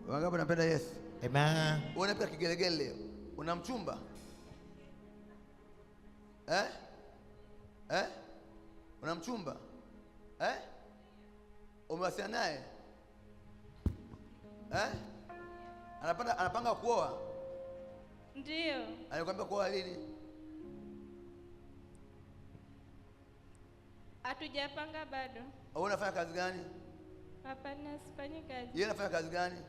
Wangapi wanapenda Yesu? Amen. Unapiga kigelegele. Una mchumba? Una mchumba? Umewasiliana naye? Anapanga kuoa? Ndio. Alikwambia kuoa lini? Hatujapanga bado. Wewe unafanya kazi gani? Hapana, sifanyi kazi. Yeye anafanya kazi gani?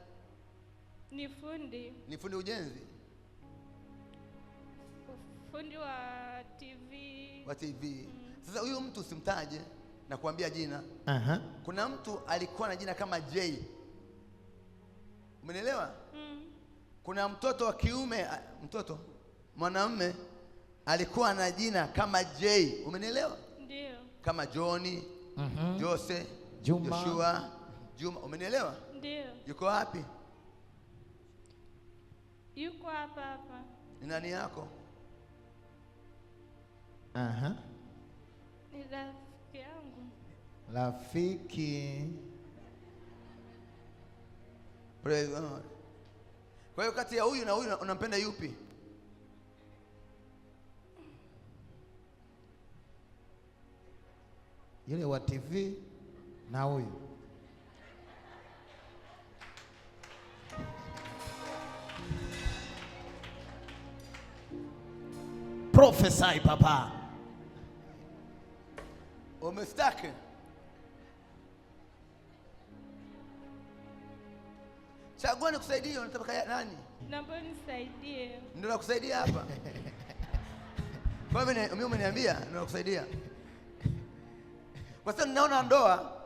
Ni fundi. Ni fundi ujenzi? Fundi wa TV. Wa TV. Sasa huyu mtu usimtaje na kuambia jina. Kuna mtu alikuwa na jina kama J. Umenielewa? Kuna mtoto wa kiume, mwanamume alikuwa na jina kama J. Umenielewa? Ndio. Kama Johnny, Jose, Juma. Joshua, Juma. Umenielewa? Ndio. Yuko wapi? Yuko hapa. Ni nani yako? Ni rafiki yangu. Rafiki. Praise God. Kwa hiyo kati ya huyu na huyu unampenda yupi? Yule wa TV na huyu. Prophesy papa. Umestaki? Chagua nikusaidie, unataka nani? Naomba nisaidie. Ndio nakusaidia hapa. Kwa hivyo mimi umeniambia ndio nakusaidia. Kwa sababu ninaona ndoa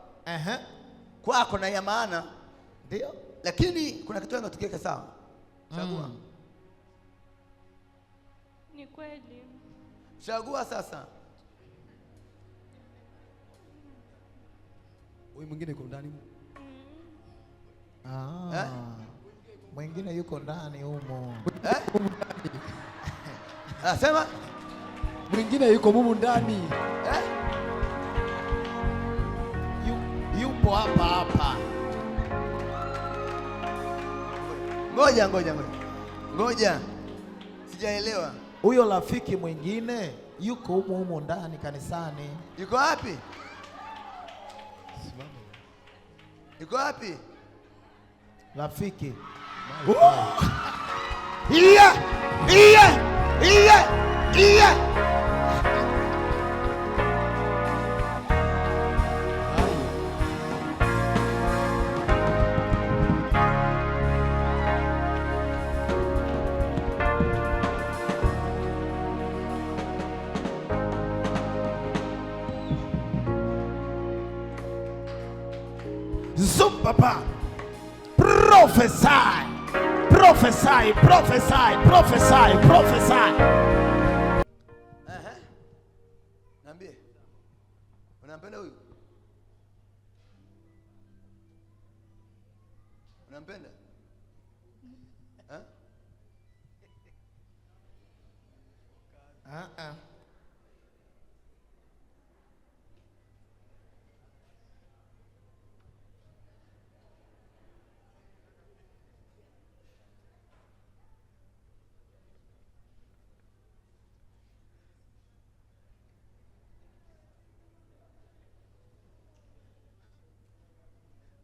kwako na ya maana. Ndio. Lakini kuna kitu kingine tukiweke sawa. Chagua. Ni kweli. Chagua sasa. Huyu mwingine yuko ndani. Mwingine yuko ndani humo. Sema mwingine yuko mumu ndani. Yupo hapa. Ngoja. Sijaelewa. Huyo rafiki mwingine yuko humo ndani kanisani. Yuko wapi? Yuko wapi? Rafiki. Papa, prophesy. Niambie. Unampenda huyu? Unampenda?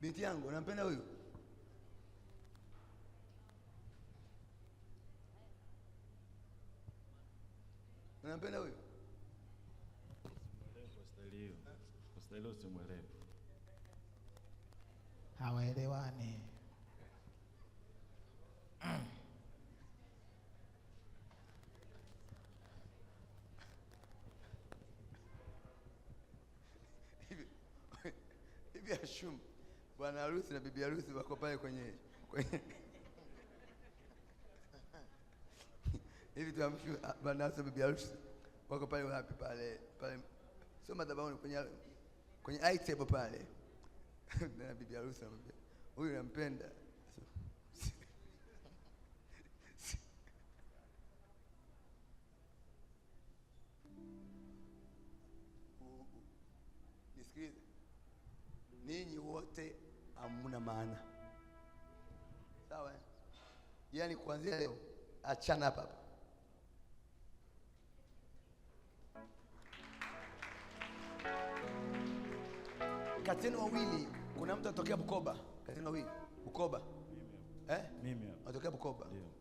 Binti yangu, unampenda huyu? Unampenda huyu? Postahili usimwelewe. Hawaelewani. Hivi Ashum, bwana harusi na bibi harusi wako pale kwenye hivi tuamshu bwana harusi na bibi harusi wako pale wapi pale sio madhabahuni kwenye high table pale na bibi harusi anamwambia huyu nampenda. Nisikilize, ninyi wote hamna maana. Yaani kuanzia leo achana hapa hapa. Kateni wawili, kuna mtu atokea Bukoba. Kateni wawili, Bukoba. Mimi hapa. Atokea Bukoba. Ndio.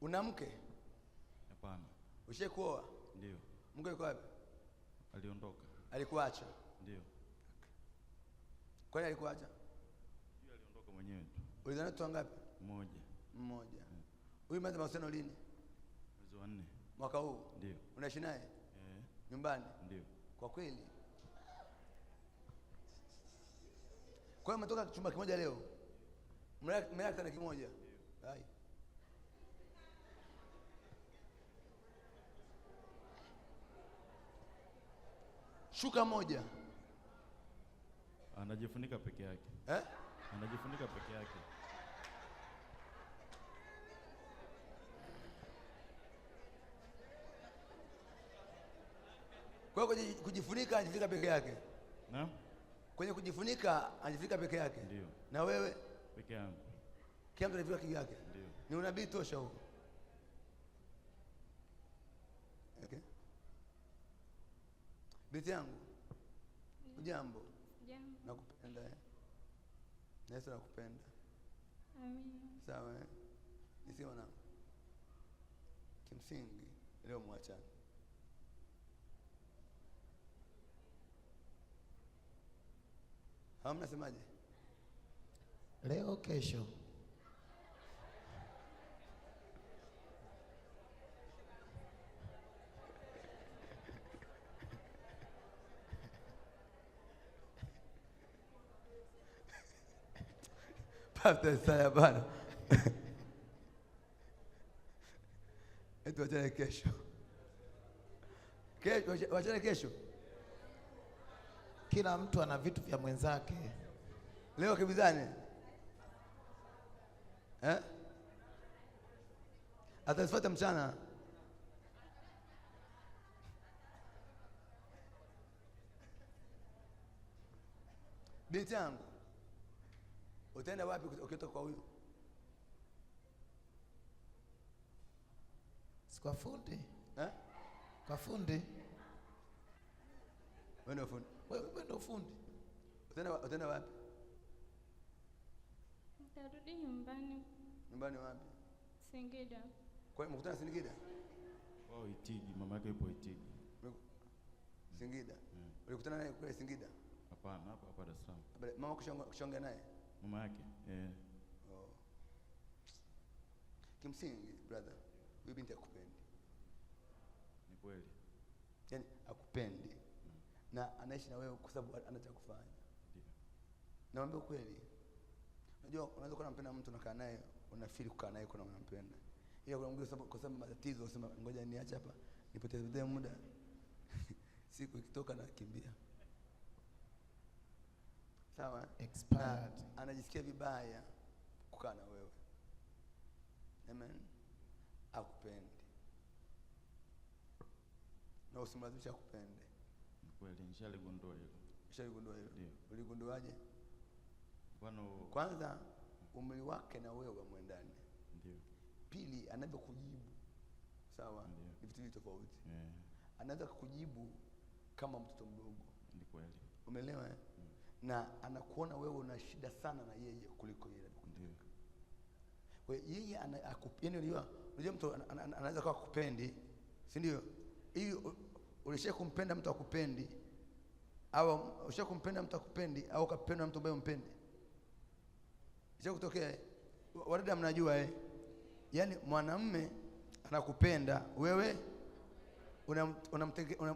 Una mke? Hapana. Ushakuoa? Ndio. Mke yuko wapi? Aliondoka. Alikuacha? Ndio. Kwa nini alikuacha? Yeye aliondoka mwenyewe tu. Ulizana tu ngapi? Mmoja. Huyu mwanzo mahusiano lini? Mwezi wa 4. Mwaka huu? Ndio. Unaishi naye? Nyumbani? Ndio. Kwa kweli? Kwa hiyo umetoka chumba kimoja leo? Mmelala kitanda kimoja? Hai. Shuka moja. Anajifunika peke yake. Anajifunika peke yake. Kwa hiyo kujifunika anajifunika peke yake. Naam? Kwenye kujifunika anajifunika peke yake. Ndio. Na wewe? Peke yangu. Kila mtu anajifunika kivyake. Ndio. Ni unabii tosha huo. Okay. Binti yangu. Ujambo? Jambo. Nakupenda. Yesu nakupenda. Amina. Sawa. Nisiwe na kimsingi leo mwachana. Hamna semaje? Leo kesho. Pastor Saya bana. Etu wachane kesho. Wachane kesho. Kila mtu ana vitu vya mwenzake. Leo kibizane. Atafuata mchana. Binti yangu. Utaenda wapi ukitoka kwa huyu? Si kwa fundi. Kwa fundi. Wewe ndio fundi. Wewe ndio fundi. Utaenda wapi? Nitarudi nyumbani. Nyumbani wapi? Singida. Kwa hiyo mkutana Singida? Wao Itigi, mama yake yupo Itigi. Singida. Ulikutana naye kule Singida? Hapana, hapa Dar es Salaam. Mama kushongea naye? Mama yake? Oh. Kimsingi brother, huyu binti akupendi. Ni kweli. Yaani akupendi. Na anaishi na wewe kwa sababu ana cha kufanya. Ndio. Naomba kweli. Unajua unaweza kuwa unampenda mtu unakaa naye, unafeel kukaa naye kuna unampenda. Ila kuna mwingine kwa sababu matatizo unasema ngoja niache hapa, nipoteze muda. Siku ikitoka na kimbia. Sawa? Expired. Anajisikia vibaya kukaa na wewe. Amen. Akupendi. Na usimlazimishe akupende. Ni kweli, nishaligundua hilo. Nishaligundua hilo. Ndio. Uligunduaje? Mfano kwanza umri wake na wewe mwendani. Ndio. Pili anavyokujibu. Sawa? Ni vitu tofauti. Anaweza kukujibu kama mtoto mdogo. Ni kweli. Umeelewa? Na anakuona wewe una shida sana na yeye kuliko yeye. Ndio. Kwa hiyo yeye unajua mtu anaweza kuwa kukupendi, si ndio? Hiyo ulishakumpenda mtu akupendi au ushakumpenda mtu akupendi au ukapenda mtu ambaye umpendi? Kutokea wadada mnajua yaani mwanamume anakupenda wewe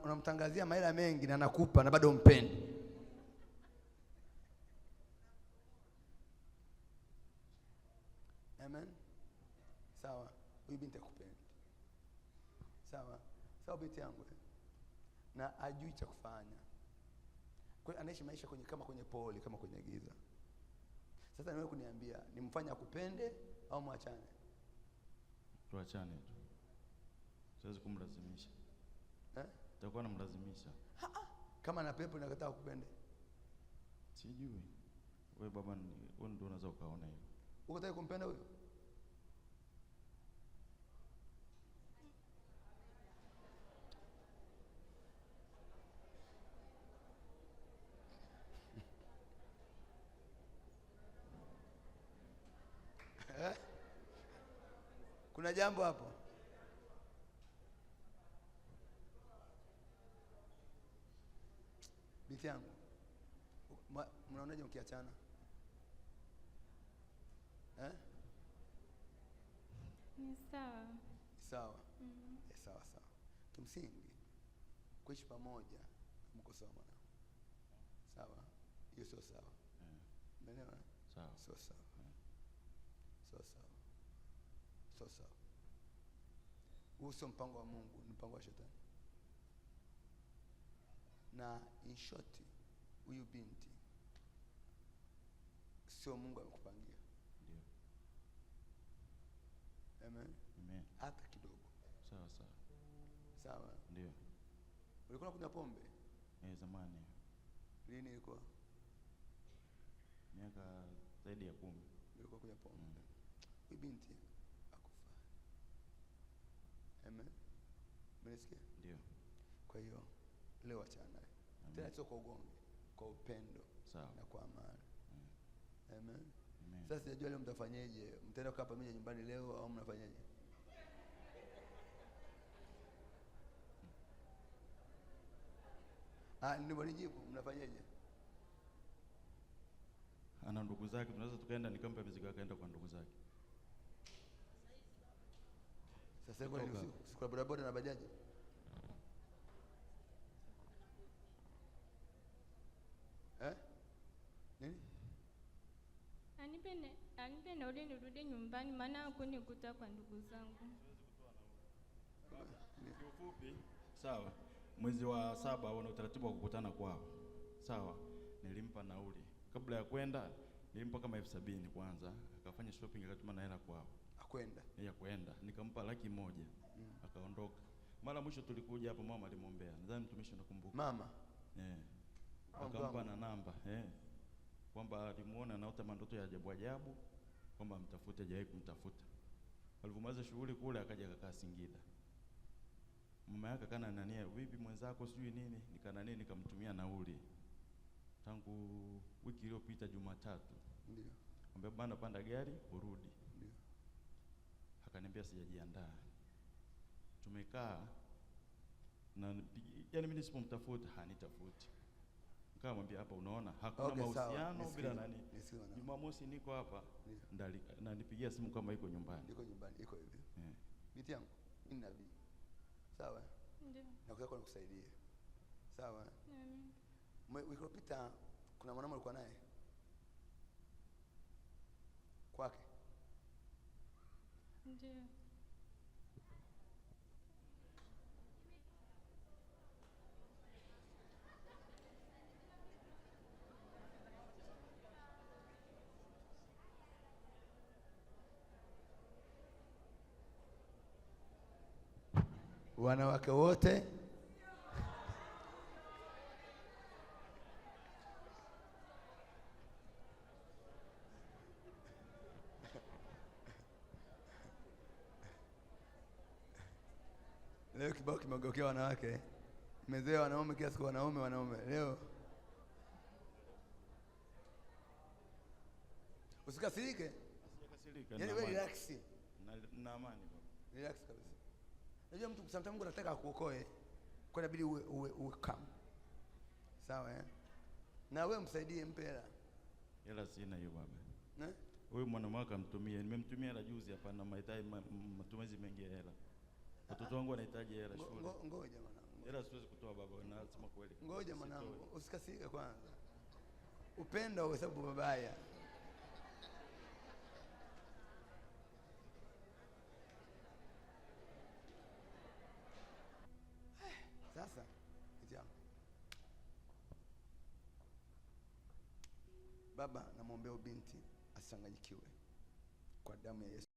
unamtangazia mahela mengi na anakupa na bado umpendi. Amen. Sawa. Huyu binti akupendi. Sawa. Sawa binti yangu. Na ajui cha kufanya. Kwa hiyo anaishi maisha kama kwenye poli, kama kwenye giza. Sasa niwewe kuniambia, nimfanye akupende au muachane? Tuachane tu. Siwezi kumlazimisha. Nitakuwa namlazimisha. Kama na pepo nakataa kupende. Sijui. Wewe baba, wewe ndio unaweza ukaona hiyo. Uko tayari kumpenda huyo? Kuna jambo hapo? Binti yangu, mnaonaje mkiachana? Ni sawa. Sawa. Sawa sawa. Kimsingi kuishi pamoja mko sawa mwanangu. Sawa? Hiyo sio sawa. Umeelewa? Sawa. Sio sawa. Sio sawa. Sio sawa. Huu sio mpango wa Mungu, ni mpango wa shetani. Na in short, huyu binti sio Mungu amekupangia. Ndio. Amen. Amen. Hata kidogo. Sawa sawa. Sawa. Ndio. Ulikuwa kunywa pombe? Zamani. Lini ilikuwa? Miaka zaidi ya 10. Ulikuwa kunywa pombe. Huyu binti akufaa. Amen. Mnasikia? Ndio. Kwa hiyo leo achana naye. Tena sio kwa ugomvi, kwa upendo. Sawa. Na kwa amani. Amen. Amen. Sasa sijajua leo mtafanyaje? Mtaenda kukaa pamoja nyumbani leo au mnafanyaje? Ndio nijibu, mnafanyaje? Ana ndugu zake, tunaweza tukaenda nikampa mizigo yake aenda kwa ndugu zake. Sasa hivi ni siku bodaboda na bajaji. Nini? Anipe nauli nirudi nyumbani, maana hakunikuta kwa ndugu zangu. Kiufupi, sawa. Mwezi wa 7 wana utaratibu wa kukutana kwao. Sawa. Nilimpa nauli. Kabla ya kwenda nilimpa kama 70,000 kwanza, akafanya shopping akatuma na hela kwao. Akwenda. Yeye kwenda. Nikampa 100,000. Akaondoka. Mara mwisho tulikuja hapa mama alimwombea. Nadhani mtumishi nakumbuka. Mama. Akampa na namba. Kwamba alimuona anaota mandoto ya ajabu ajabu, kwamba mtafute, hajawahi kumtafuta. Alipomaliza shughuli kule akaja akakaa Singida. Mama yake kana nania, vipi mwenzako sijui nini, nikanani nikamtumia nauli. Tangu wiki iliyopita Jumatatu. Ndio. Ambaye bana panda gari urudi. Ndio. Akaniambia sijajiandaa. Tumekaa na yani mimi nisipomtafuta hanitafuti. Nikamwambia hapa unaona hakuna mahusiano bila nani. Jumamosi niko hapa na nipigia simu kama iko nyumbani. Niko nyumbani, iko hivi. Binti yangu, mimi nabii. Sawa? Ndio. Na kwa nikusaidia. Sawa? Amen. Wiki iliyopita kuna mwanamume alikuwa naye kwake. Ndio. Wanawake wote leo kibao kimegeukia wanawake. Mezoea wanaume kila siku, wanaume. Leo usikasirike. Sijakasirika. Yaani wewe relax. Na amani baba. Relax kabisa. Unajua mtu sometimes Mungu anataka akuokoe. Kwa inabidi uwe calm. Sawa Na wewe msaidie, mpe hela. Hela sina hiyo baba. Huyu mwanamke amtumie. Nimemtumia hela juzi hapa na mahitaji matumizi mengi ya hela. Watoto wangu wanahitaji hela shule. Ngoja mwanangu. Hela siwezi kutoa baba, na nasema kweli. Ngoja mwanangu, usikasirike kwanza. Upendo kwa sababu babaya. Sasa Baba, namwombea binti asichanganyikiwe kwa damu ya Yesu.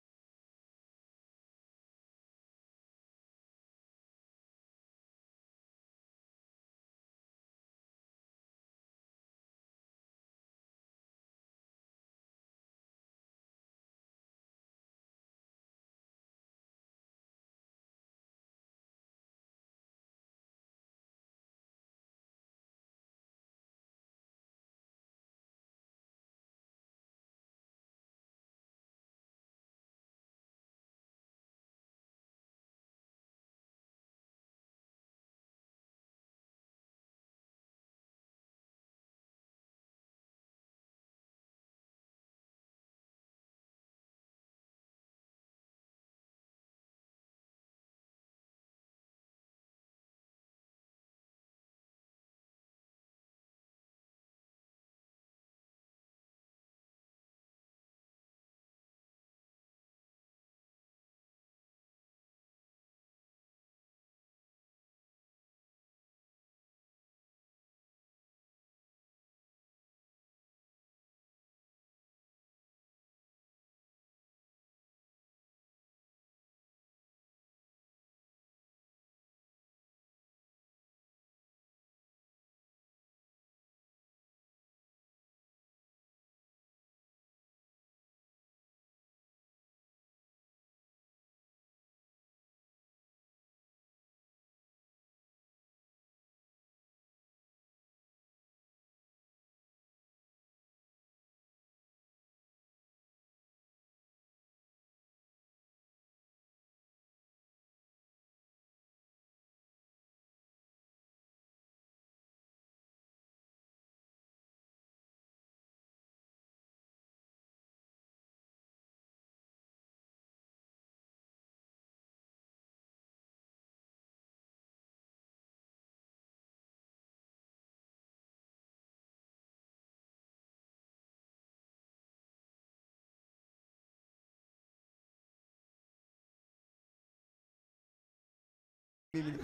mimi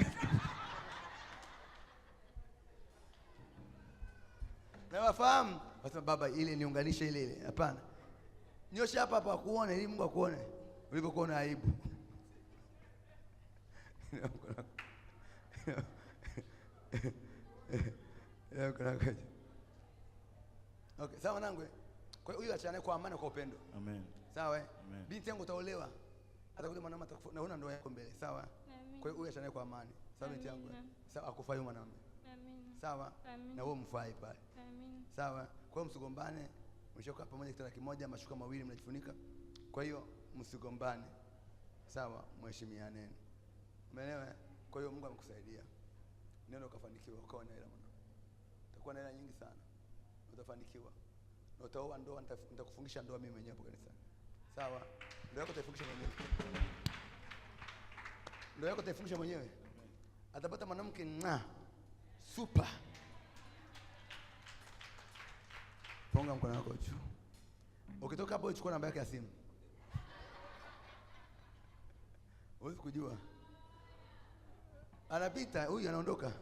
na wafahamu, wasema baba ile niunganishe ile. Hapana. Nyosha hapa hapa kuone ili Mungu akuone ulivyokuona aibu. Okay, sawa mwanangu. Kwa hiyo huyu achane kwa amani kwa upendo. Amen. Sawa? Amen. Binti yangu utaolewa. Atakuja mwanaume naona ndoa yako mbele, sawa? Amen. Kwa hiyo huyu achane kwa amani. Sawa binti yangu. Sawa, akufai mwanaume. Amen. Sawa? Amen. Na wewe mfai pale. Amen. Sawa? Kwa hiyo msigombane, mshoka pamoja kitanda kimoja, mashuka mawili mnajifunika. Kwa hiyo msigombane. Sawa? Mheshimianeni. Umeelewa? Kwa hiyo Mungu amekusaidia. Neno ukafanikiwa, ukawa na hela mwana. Utakuwa na hela nyingi sana. Utafanikiwa. Na utaoa ndoa, nitakufungisha ndoa mimi mwenyewe hapo kanisani. Sawa? Ndoa yako utaifungisha mwenyewe. Ndoa yako utaifungisha mwenyewe. Atapata mwanamke super. Funga mkono wako juu. Ukitoka hapo uchukua namba yake ya simu. Huwezi kujua. Anapita huyu anaondoka.